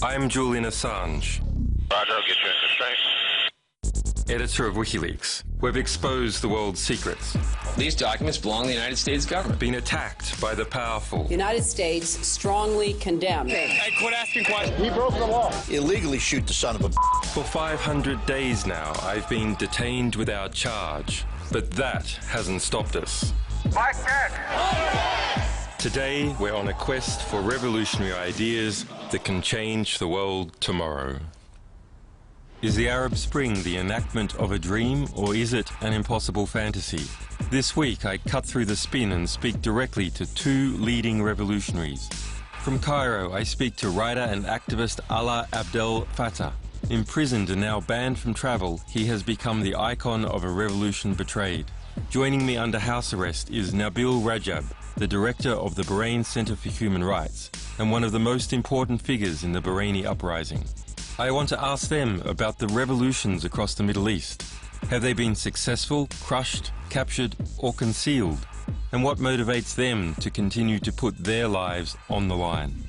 I'm Julian Assange. Roger, I'll get you into straight. Editor of WikiLeaks. We've exposed the world's secrets. These documents belong to the United States government. Been attacked by the powerful. The United States strongly condemns. Hey, quit asking questions. He broke the law. Illegally shoot the son of a... For 500 days now, I've been detained without charge. But that hasn't stopped us. Mike Cat. Today, we're on a quest for revolutionary ideas that can change the world tomorrow. Is the Arab Spring the enactment of a dream, or is it an impossible fantasy? This week, I cut through the spin and speak directly to two leading revolutionaries. From Cairo, I speak to writer and activist Alaa Abdel Fattah. Imprisoned and now banned from travel, he has become the icon of a revolution betrayed. Joining me under house arrest is Nabeel Rajab, the director of the Bahrain Center for Human Rights, and one of the most important figures in the Bahraini uprising. I want to ask them about the revolutions across the Middle East. Have they been successful, crushed, captured, or concealed? And what motivates them to continue to put their lives on the line?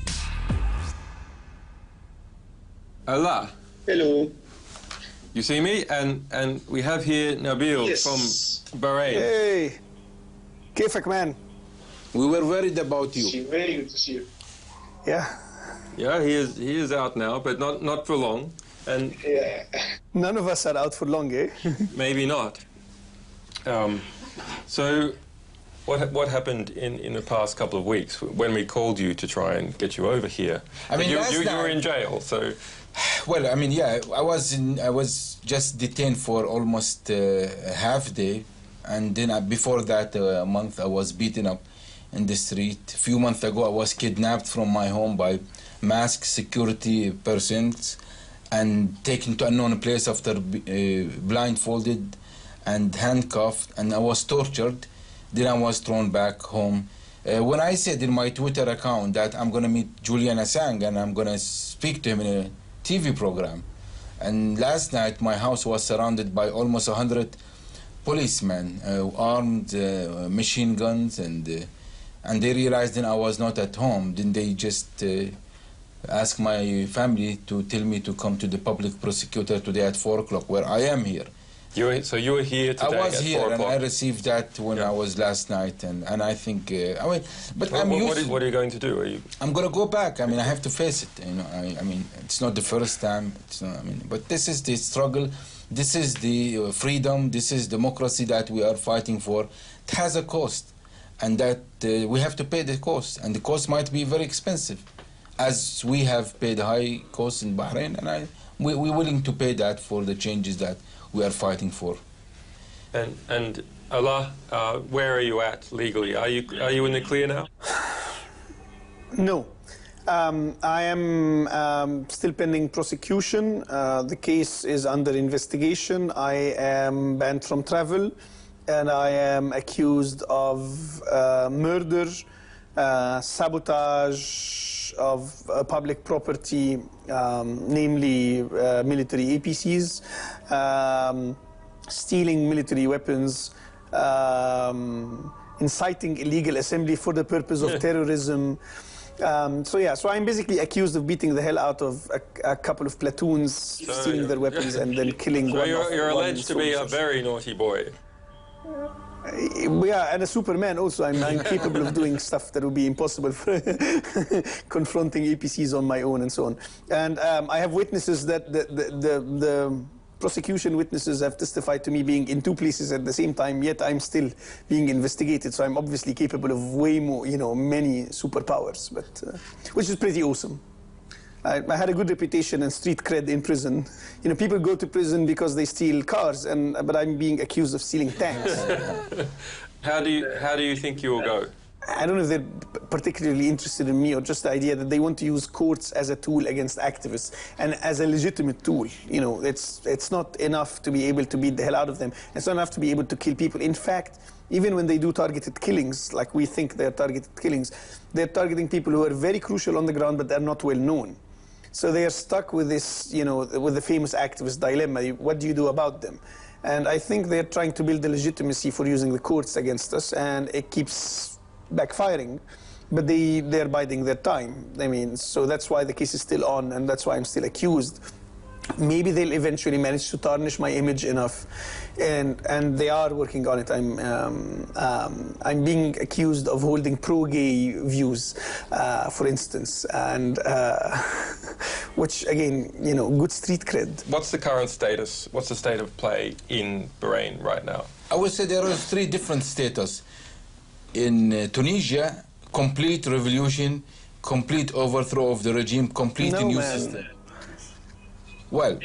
Alaa. Hello. You see me? And we have here Nabeel from Bahrain. Hey, كيفك man? We were worried about you. Very good to see you. Yeah. Yeah, he is out now, but not for long. And Yeah. None of us are out for long, eh? maybe not. So what happened in the past couple of weeks when we called you to try and get you over here? I mean, you last were in jail, so... Well, I mean, yeah, I was just detained for almost half day, and then before that, a month, I was beaten up in the street. A few months ago, I was kidnapped from my home by masked security persons and taken to an unknown place after blindfolded and handcuffed, and I was tortured. Then I was thrown back home. When I said in my Twitter account that I'm going to meet Julian Assange and I'm going to speak to him in a TV program, and last night my house was surrounded by almost 100 policemen, armed machine guns, and they realized then I was not at home. Then they just asked my family to tell me to come to the public prosecutor today at 4 o'clock, where I am here. So you were here today I was at here, 4 and o'clock? I received that when I was last night, and I think, I mean, but what are you going to do? I'm going to go back. I mean, I have to face it. You know, I mean, it's not the first time. It's not, I mean, but this is the struggle. This is the freedom. This is democracy that we are fighting for. It has a cost, and that we have to pay the cost, and the cost might be very expensive, as we have paid high costs in Bahrain, and we're willing to pay that for the changes that we are fighting for. And Alaa, where are you at legally? Are you in the clear now? No. I am still pending prosecution. The case is under investigation. I am banned from travel, and I am accused of murder, sabotage of public property, namely military APCs, stealing military weapons, inciting illegal assembly for the purpose of terrorism. So I'm basically accused of beating the hell out of a couple of platoons, stealing their weapons, and then killing one. So you're alleged to be a very naughty boy. Yeah, and a Superman also. I'm capable of doing stuff that would be impossible for confronting APCs on my own and so on. And I have witnesses that the prosecution witnesses have testified to me being in two places at the same time, yet I'm still being investigated. So I'm obviously capable of way more, many superpowers, but which is pretty awesome. I had a good reputation and street cred in prison. People go to prison because they steal cars, but I'm being accused of stealing tanks. How do you think you will go? I don't know if they're particularly interested in me, or just the idea that they want to use courts as a tool against activists and as a legitimate tool. It's not enough to be able to beat the hell out of them. It's not enough to be able to kill people. In fact, even when they do targeted killings, like we think they're targeted killings, they're targeting people who are very crucial on the ground, but they're not well known. So they are stuck with this, with the famous activist dilemma. What do you do about them? And I think they're trying to build the legitimacy for using the courts against us, and it keeps backfiring. but they're biding their time. I mean, so that's why the case is still on, and that's why I'm still accused. Maybe they'll eventually manage to tarnish my image enough, and they are working on it. I'm being accused of holding pro-gay views, for instance, and which again, you know, good street cred. What's the current status? What's the state of play in Bahrain right now? I would say there are three different status. In Tunisia, complete revolution, complete overthrow of the regime, complete new system. Well,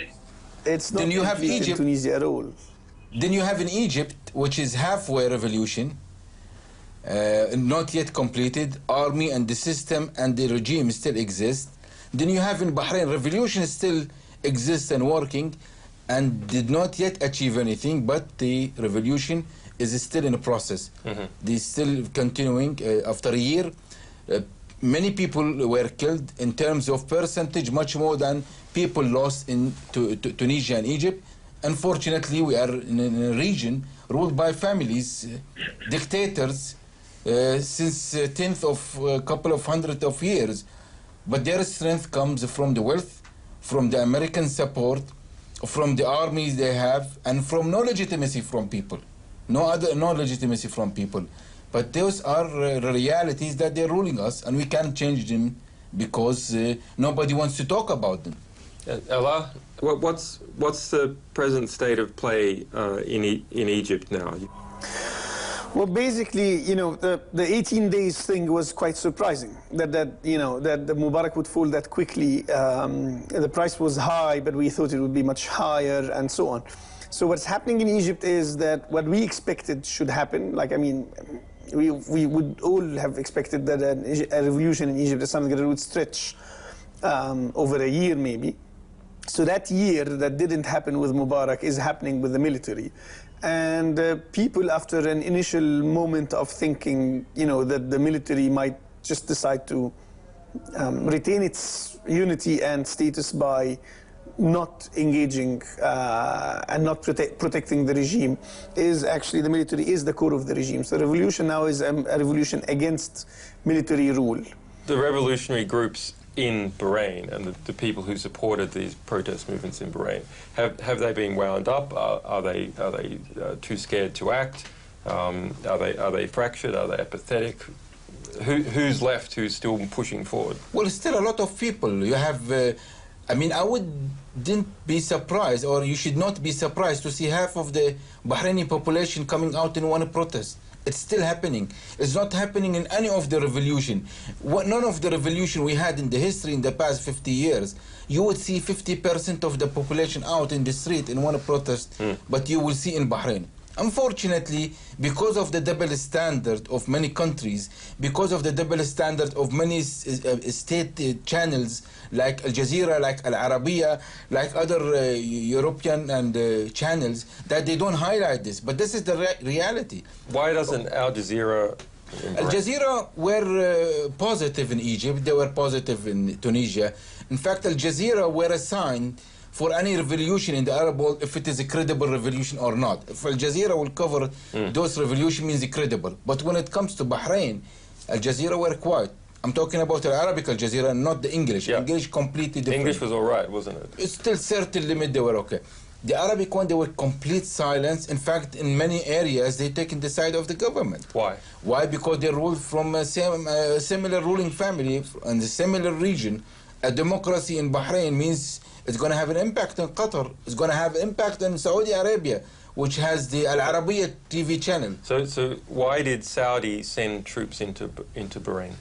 it's not then you have Egypt, in Tunisia at all. Then you have in Egypt, which is halfway revolution, not yet completed, army and the system and the regime still exist. Then you have in Bahrain, revolution still exists and working and did not yet achieve anything, but the revolution is still in a process. They're still continuing after a year. Many people were killed in terms of percentage, much more than people lost in Tunisia and Egypt. Unfortunately, we are in a region ruled by families, dictators, since 10th of a couple of hundred of years. But their strength comes from the wealth, from the American support, from the armies they have, and from no legitimacy from people. No legitimacy from people. But those are realities that they're ruling us, and we can't change them because nobody wants to talk about them. Alaa, what's the present state of play in Egypt now? Well, basically, you know, the 18 days thing was quite surprising. That the Mubarak would fall that quickly. The price was high, but we thought it would be much higher, and so on. So what's happening in Egypt is that what we expected should happen. Like, I mean, we would all have expected that a revolution in Egypt is something that would stretch over a year, maybe. So that year that didn't happen with Mubarak is happening with the military. And people, after an initial moment of thinking, you know, that the military might just decide to retain its unity and status by not engaging and not protecting the regime, is actually the military is the core of the regime. So the revolution now is a revolution against military rule. The revolutionary groups in Bahrain and the people who supported these protest movements in Bahrain, have they been wound up? Are they too scared to act? Are they fractured? Are they apathetic? Who's left? Who's still pushing forward? Well, still a lot of people. You have. I mean, I wouldn't be surprised, or you should not be surprised to see half of the Bahraini population coming out in one protest. It's still happening. It's not happening in any of the revolution. None of the revolution we had in the history in the past 50 years, you would see 50% of the population out in the street in one protest, but you will see in Bahrain. Unfortunately, because of the double standard of many countries, because of the double standard of many state channels like Al Jazeera, like Al Arabiya, like other European and channels, that they don't highlight this. But this is the reality. Why doesn't Al Jazeera... Al Jazeera were positive in Egypt, they were positive in Tunisia. In fact, Al Jazeera were assigned for any revolution in the Arab world, if it is a credible revolution or not. If Al Jazeera will cover those revolution, means credible. But when it comes to Bahrain, Al Jazeera were quiet. I'm talking about the Arabic Al Jazeera, not the English. Yeah. English completely different. English was all right, wasn't it? It's still certain limit they were okay. The Arabic one, they were complete silence. In fact, in many areas, they taken the side of the government. Why? Why? Because they ruled from a similar ruling family and a similar region. A democracy in Bahrain means it's going to have an impact on Qatar. It's going to have impact on Saudi Arabia, which has the Al Arabiya TV channel. So why did Saudi send troops into Bahrain?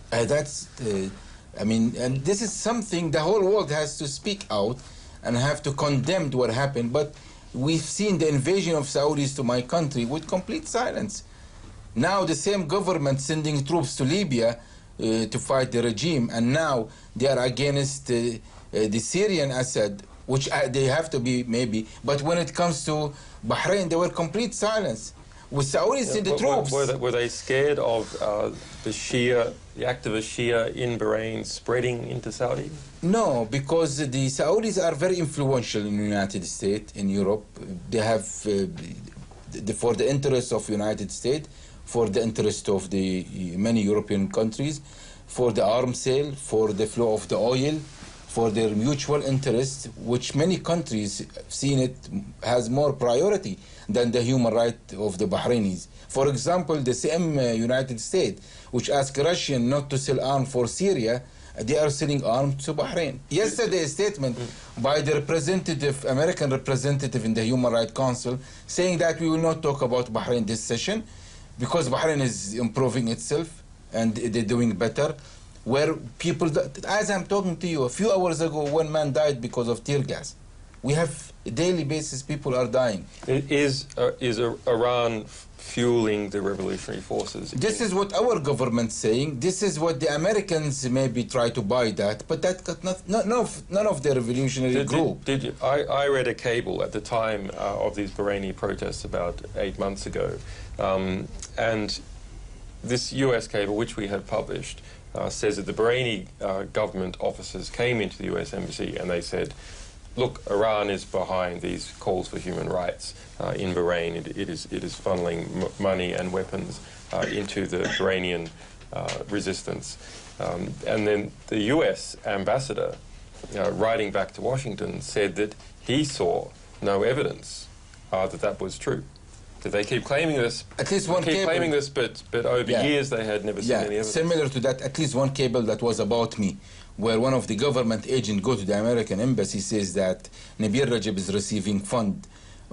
I mean, and this is something the whole world has to speak out and have to condemn what happened. But we've seen the invasion of Saudis to my country with complete silence. Now the same government sending troops to Libya to fight the regime, and now they are against the Syrian Assad, which they have to be maybe. But when it comes to Bahrain, they were complete silence. With Saudis in the troops. Were they scared of the activist Shia in Bahrain spreading into Saudi? No, because the Saudis are very influential in the United States, in Europe. They have, for the interest of the United States, for the interest of the many European countries. for the arms sale, for the flow of the oil, for their mutual interests, which many countries have seen it has more priority than the human right of the Bahrainis. For example, the same United States, which asked Russia not to sell arms for Syria, they are selling arms to Bahrain. Yesterday, a statement by the representative, American representative in the Human Rights Council, saying that we will not talk about Bahrain this session because Bahrain is improving itself and they're doing better. Where people, as I'm talking to you, a few hours ago, one man died because of tear gas. We have a daily basis, people are dying. Is Iran fueling the revolutionary forces? This is what our government's saying. This is what the Americans maybe try to buy that, but that got none of the revolutionary group. I read a cable at the time of these Bahraini protests about 8 months ago, and this US cable, which we have published, says that the Bahraini government officers came into the US embassy and they said, look, Iran is behind these calls for human rights in Bahrain. It is funneling money and weapons into the Bahrainian resistance. And then the US ambassador, writing back to Washington, said that he saw no evidence that that was true. That they keep claiming this. At least one cable. Claiming this, but over years they had never seen any evidence. Similar to that, at least one cable that was about me, where one of the government agents go to the American embassy, says that Nabeel Rajab is receiving fund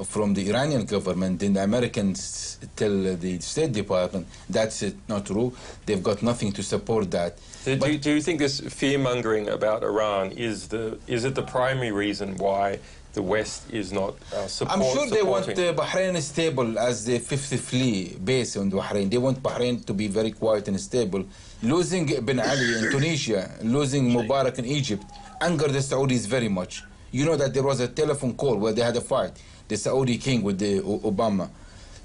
from the Iranian government. Then the Americans tell the State Department that's not true. They've got nothing to support that. Do you think this fear-mongering about Iran is it the primary reason why the West is not supporting? I'm sure they want Bahrain stable as the fifth fleet base on Bahrain. They want Bahrain to be very quiet and stable. Losing Ben Ali in Tunisia, losing Mubarak in Egypt, angered the Saudis very much. You know that there was a telephone call where they had a fight, the Saudi king with the Obama.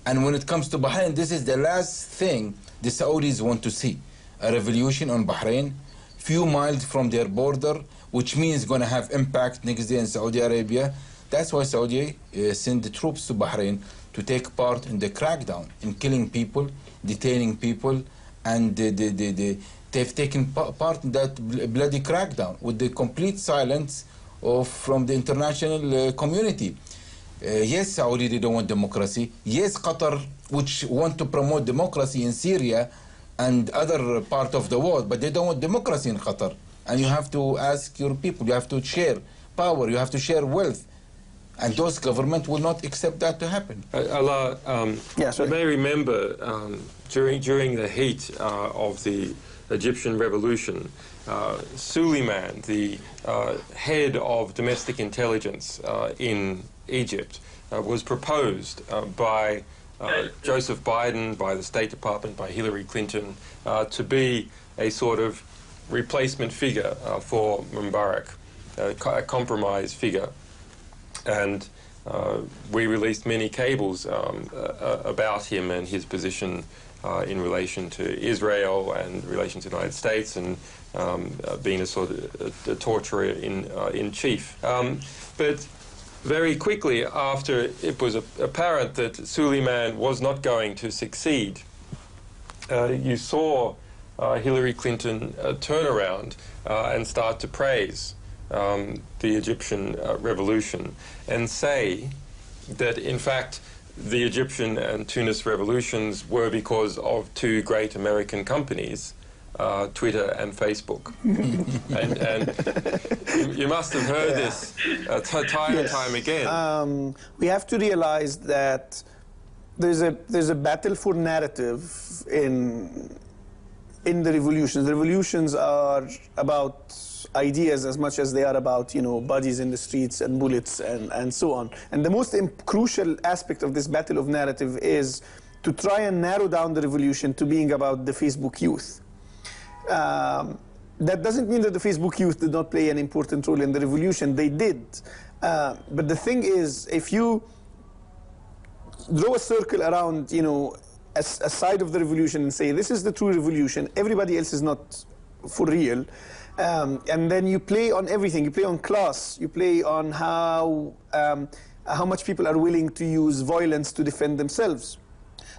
And when it comes to Bahrain, this is the last thing the Saudis want to see. A revolution on Bahrain, few miles from their border, which means going to have impact next day in Saudi Arabia. That's why Saudi sent the troops to Bahrain to take part in the crackdown, in killing people, detaining people, and they've taken part in that bloody crackdown with the complete silence from the international community. Yes, Saudi, they don't want democracy. Yes, Qatar, which want to promote democracy in Syria and other part of the world, but they don't want democracy in Qatar. And you have to ask your people, you have to share power, you have to share wealth. And those governments will not accept that to happen. Alaa, you may remember during the heat of the Egyptian revolution, Suleiman, the head of domestic intelligence in Egypt, was proposed by Joseph Biden, by the State Department, by Hillary Clinton, to be a sort of replacement figure for Mubarak, a compromise figure. And we released many cables about him and his position in relation to Israel and in relation to the United States, and being a sort of a torturer in chief. But very quickly after it was apparent that Suleiman was not going to succeed, you saw Hillary Clinton turn around and start to praise the Egyptian revolution and say that, in fact, the Egyptian and Tunis revolutions were because of two great American companies, Twitter and Facebook. and you must have heard this time and time again. We have to realize that there's a battle for narrative in the revolutions. The revolutions are about ideas as much as they are about, bodies in the streets and bullets and so on. And the most crucial aspect of this battle of narrative is to try and narrow down the revolution to being about the Facebook youth. That doesn't mean that the Facebook youth did not play an important role in the revolution. They did. But the thing is, if you draw a circle around, a side of the revolution and say, this is the true revolution, everybody else is not for real, and then you play on everything. You play on class. You play on how much people are willing to use violence to defend themselves,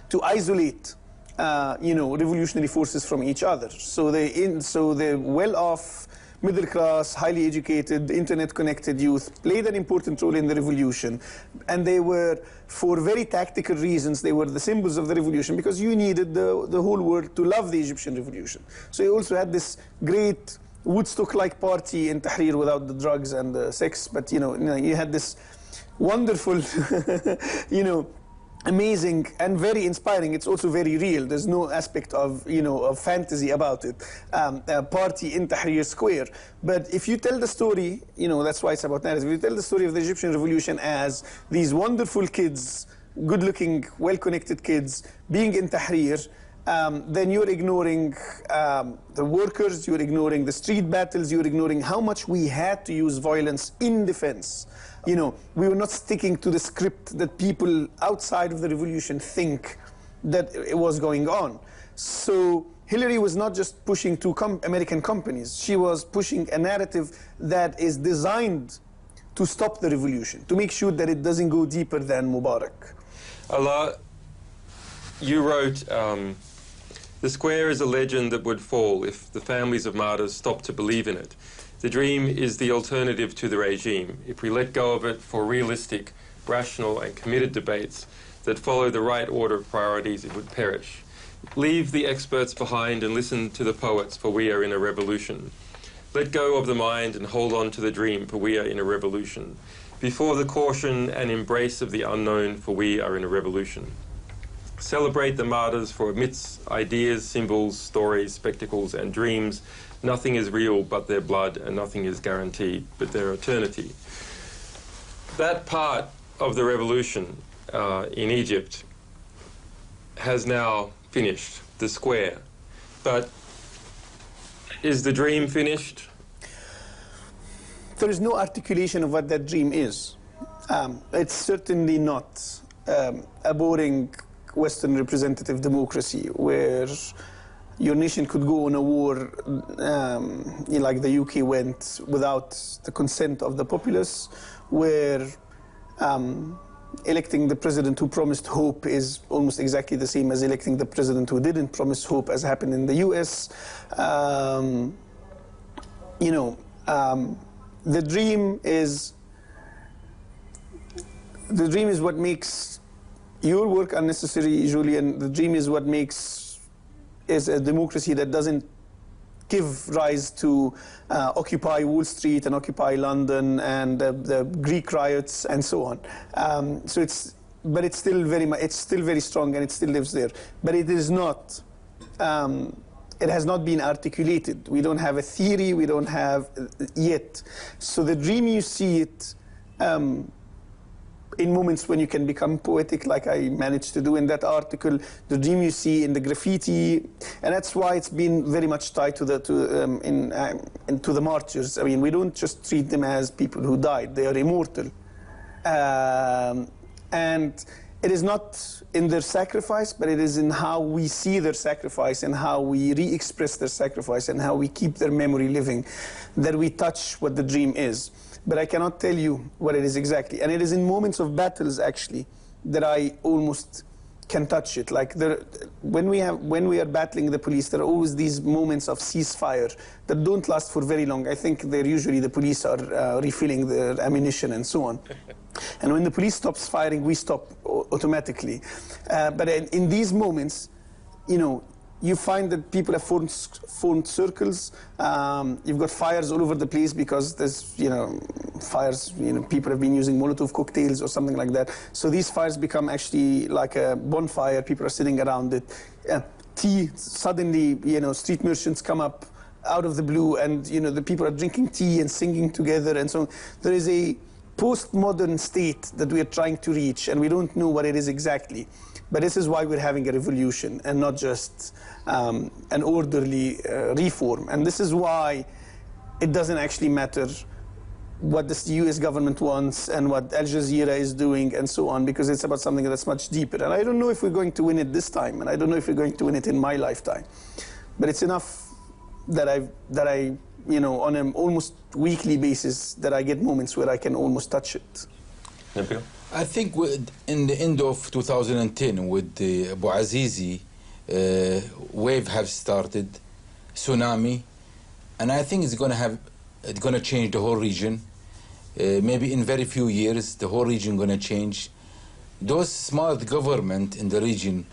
to isolate revolutionary forces from each other. So the well-off, middle-class, highly educated, internet-connected youth played an important role in the revolution. And they were, for very tactical reasons, they were the symbols of the revolution because you needed the whole world to love the Egyptian revolution. So you also had this great Woodstock-like party in Tahrir without the drugs and the sex, but you had this wonderful, amazing and very inspiring. It's also very real. There's no aspect of of fantasy about it. A party in Tahrir Square. But if you tell the story, that's why it's about narrative. If you tell the story of the Egyptian revolution as these wonderful kids, good-looking, well-connected kids being in Tahrir, then you're ignoring the workers, you're ignoring the street battles, you're ignoring how much we had to use violence in defense. We were not sticking to the script that people outside of the revolution think that it was going on. So Hillary was not just pushing two American companies. She was pushing a narrative that is designed to stop the revolution, to make sure that it doesn't go deeper than Mubarak. Alaa, you wrote, the square is a legend that would fall if the families of martyrs stopped to believe in it. The dream is the alternative to the regime. If we let go of it for realistic, rational and committed debates that follow the right order of priorities, it would perish. Leave the experts behind and listen to the poets, for we are in a revolution. Let go of the mind and hold on to the dream, for we are in a revolution. Before the caution and embrace of the unknown, for we are in a revolution. Celebrate the martyrs, for amidst ideas, symbols, stories, spectacles and dreams, nothing is real but their blood, and nothing is guaranteed but their eternity. That part of the revolution in Egypt has now finished, the square. But is the dream finished? There is no articulation of what that dream is. It's certainly not a boring Western representative democracy where your nation could go on a war like the UK went without the consent of the populace, where electing the president who promised hope is almost exactly the same as electing the president who didn't promise hope, as happened in the US. The dream is what makes your work unnecessary, Julian. The dream is what makes is a democracy that doesn't give rise to Occupy Wall Street and Occupy London and the Greek riots and so on. But it's still very strong and it still lives there. But it is not. It has not been articulated. We don't have a theory. We don't have yet. So the dream, you see it in moments when you can become poetic, like I managed to do in that article. The dream you see in the graffiti, and that's why it's been very much tied to the martyrs. I mean, we don't just treat them as people who died; they are immortal, and it is not in their sacrifice, but it is in how we see their sacrifice and how we re-express their sacrifice and how we keep their memory living, that we touch what the dream is. But I cannot tell you what it is exactly. And it is in moments of battles, actually, that I almost can touch it. Like when we are battling the police, there are always these moments of ceasefire that don't last for very long. I think they're usually the police are refilling their ammunition and so on. And when the police stops firing, we stop automatically. But in these moments, you find that people have formed circles. You've got fires all over the place because there's, fires, people have been using Molotov cocktails or something like that. So these fires become actually like a bonfire. People are sitting around it. Tea, suddenly, street merchants come up out of the blue and, the people are drinking tea and singing together and so on. There is a postmodern state that we are trying to reach, and we don't know what it is exactly. But this is why we're having a revolution and not just an orderly reform. And this is why it doesn't actually matter what the US government wants and what Al Jazeera is doing and so on, because it's about something that's much deeper. And I don't know if we're going to win it this time, and I don't know if we're going to win it in my lifetime. But it's enough that I on an almost weekly basis, that I get moments where I can almost touch it. Nabeel? I think in the end of 2010 with Abu Azizi, wave have started, tsunami, and I think it's gonna change the whole region. Maybe in very few years, the whole region gonna change. Those smart government in the region,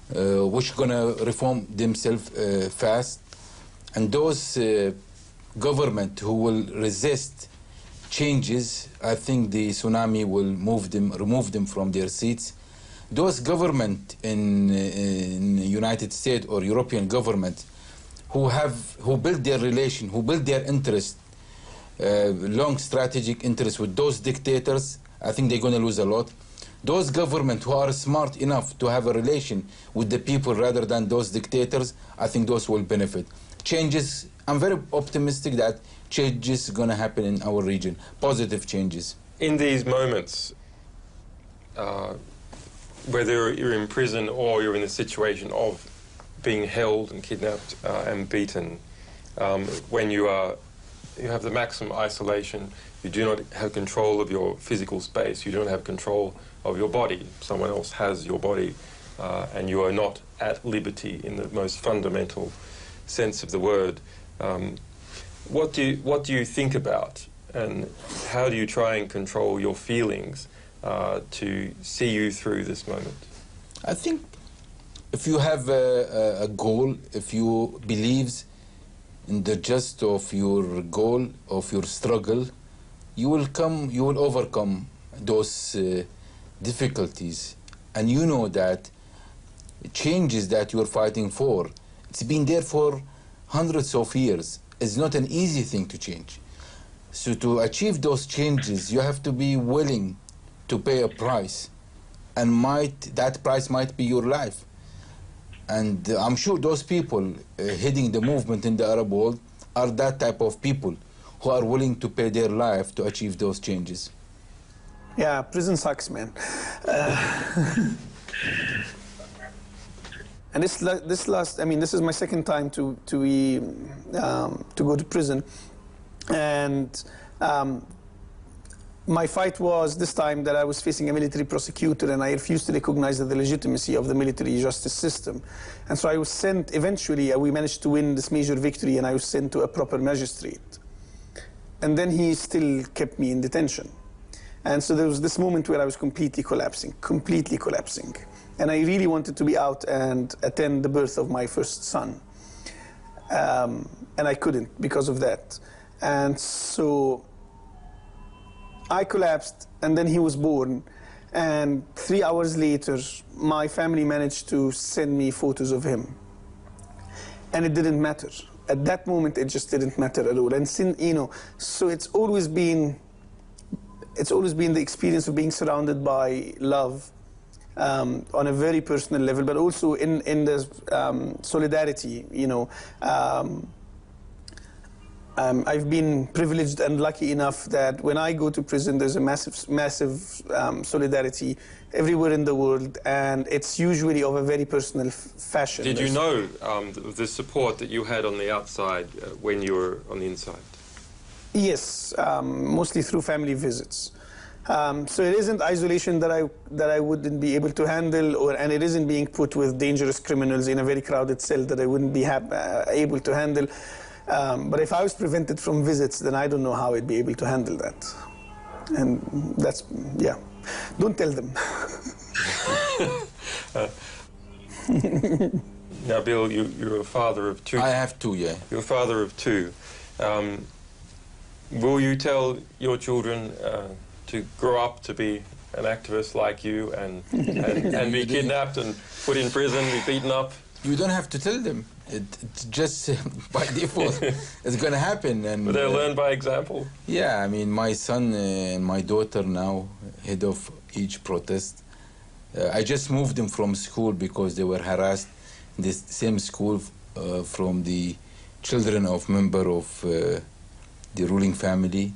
which gonna reform themselves fast, and those government who will resist changes, I think the tsunami will remove them from their seats. Those government in United States or European government who build their relation, who build their interest, long strategic interest with those dictators, I think they're going to lose a lot. Those government who are smart enough to have a relation with the people rather than those dictators, I think those will benefit. Changes, I'm very optimistic that changes going to happen in our region, positive changes. In these moments, whether you're in prison or you're in a situation of being held and kidnapped and beaten, when you have the maximum isolation, you do not have control of your physical space, you don't have control of your body, someone else has your body, and you are not at liberty in the most fundamental sense of the word. What do you think about, and how do you try and control your feelings to see you through this moment? I think if you have a goal, if you believe in the just of your goal, of your struggle, you will overcome those difficulties. And you know that changes that you're fighting for, it's been there for hundreds of years. It's not an easy thing to change. So to achieve those changes, you have to be willing to pay a price, and that price might be your life. And I'm sure those people heading the movement in the Arab world are that type of people who are willing to pay their life to achieve those changes. Yeah, prison sucks, man. And this is my second time to go to prison, and my fight was this time that I was facing a military prosecutor, and I refused to recognize the legitimacy of the military justice system. And so I was sent, eventually, we managed to win this major victory, and I was sent to a proper magistrate. And then he still kept me in detention. And so there was this moment where I was completely collapsing. And I really wanted to be out and attend the birth of my first son. And I couldn't because of that. And so I collapsed, and then he was born. And 3 hours later, my family managed to send me photos of him. And it didn't matter. At that moment, it just didn't matter at all. And so it's always been the experience of being surrounded by love on a very personal level, but also in the solidarity, I've been privileged and lucky enough that when I go to prison, there's a massive solidarity everywhere in the world, and it's usually of a very personal fashion. Did you know the support that you had on the outside when you were on the inside? Yes, mostly through family visits. So it isn't isolation that I wouldn't be able to handle, and it isn't being put with dangerous criminals in a very crowded cell that I wouldn't be able to handle. But if I was prevented from visits, then I don't know how I'd be able to handle that. And that's, yeah. Don't tell them. Nabeel, you're a father of two. I have two, yeah. You're a father of two. Will you tell your children to grow up to be an activist like you and be kidnapped and put in prison, be beaten up? You don't have to tell them. It's just by default, it's going to happen. And but they'll learn by example? Yeah, I mean, my son and my daughter now, head of each protest. I just moved them from school because they were harassed in the same school from the children of member of the ruling family.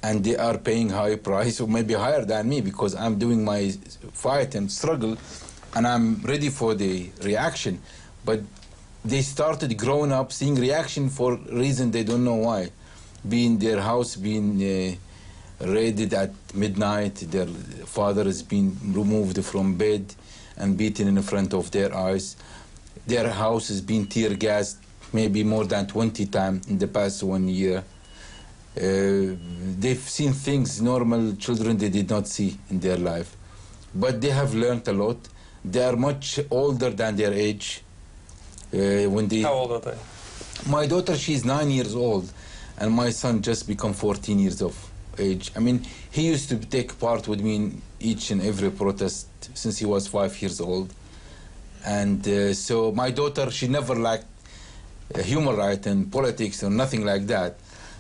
And they are paying high price, or maybe higher than me, because I'm doing my fight and struggle, and I'm ready for the reaction. But they started growing up, seeing reaction for a reason they don't know why. Being their house being raided at midnight, their father has been removed from bed and beaten in front of their eyes. their house has been tear gassed maybe more than 20 times in the past 1 year. They've seen things normal children they did not see in their life. But they have learned a lot. They are much older than their age. How old are they? My daughter, she's 9 years old, and my son just become 14 years of age. I mean, he used to take part with me in each and every protest since he was 5 years old. And so my daughter, she never liked human rights and politics or nothing like that.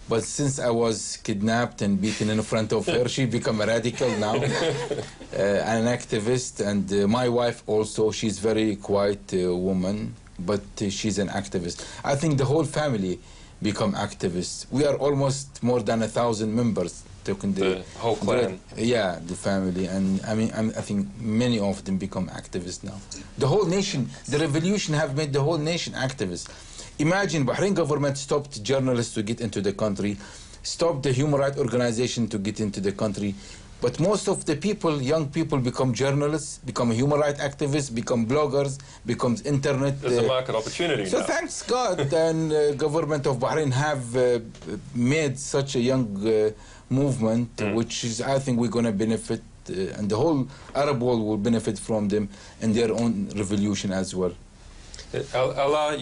But since I was kidnapped and beaten in front of her, she become a radical now, an activist. And my wife also, she's very quiet woman, but she's an activist. I think the whole family become activists. We are almost more than 1,000 members. The whole clan. Yeah, the family. And I mean, I think many of them become activists now. The whole nation, the revolution have made the whole nation activist. Imagine Bahrain government stopped journalists to get into the country, stopped the human rights organization to get into the country. But most of the people, young people, become journalists, become human rights activists, become bloggers, becomes internet. There's a market opportunity so now. Thanks God, and government of Bahrain have made such a young movement, which is, I think, we're going to benefit, and the whole Arab world will benefit from them in their own revolution as well. Alaa,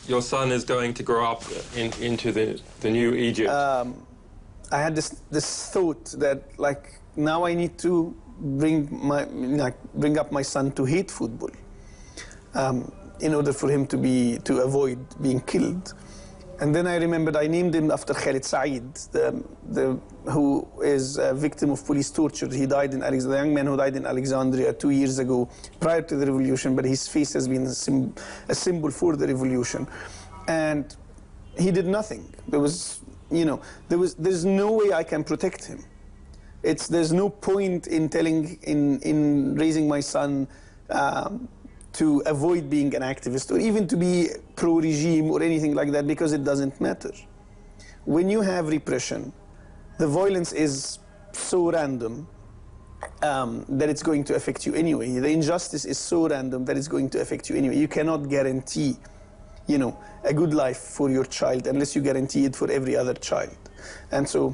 your son is going to grow up into the new Egypt. I had this thought that, like, now I need to bring up my son to hate football in order for him to avoid being killed. And then I remembered I named him after Khalid Saeed, who is a victim of police torture. He died in the young man who died in Alexandria 2 years ago, prior to the revolution, but his face has been a symbol for the revolution. And he did nothing. There's no way I can protect him. There's no point in raising my son to avoid being an activist or even to be pro-regime or anything like that, because it doesn't matter. When you have repression, the violence is so random that it's going to affect you anyway. The injustice is so random that it's going to affect you anyway. You cannot guarantee, a good life for your child unless you guarantee it for every other child. And so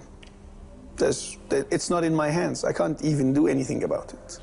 it's not in my hands. I can't even do anything about it.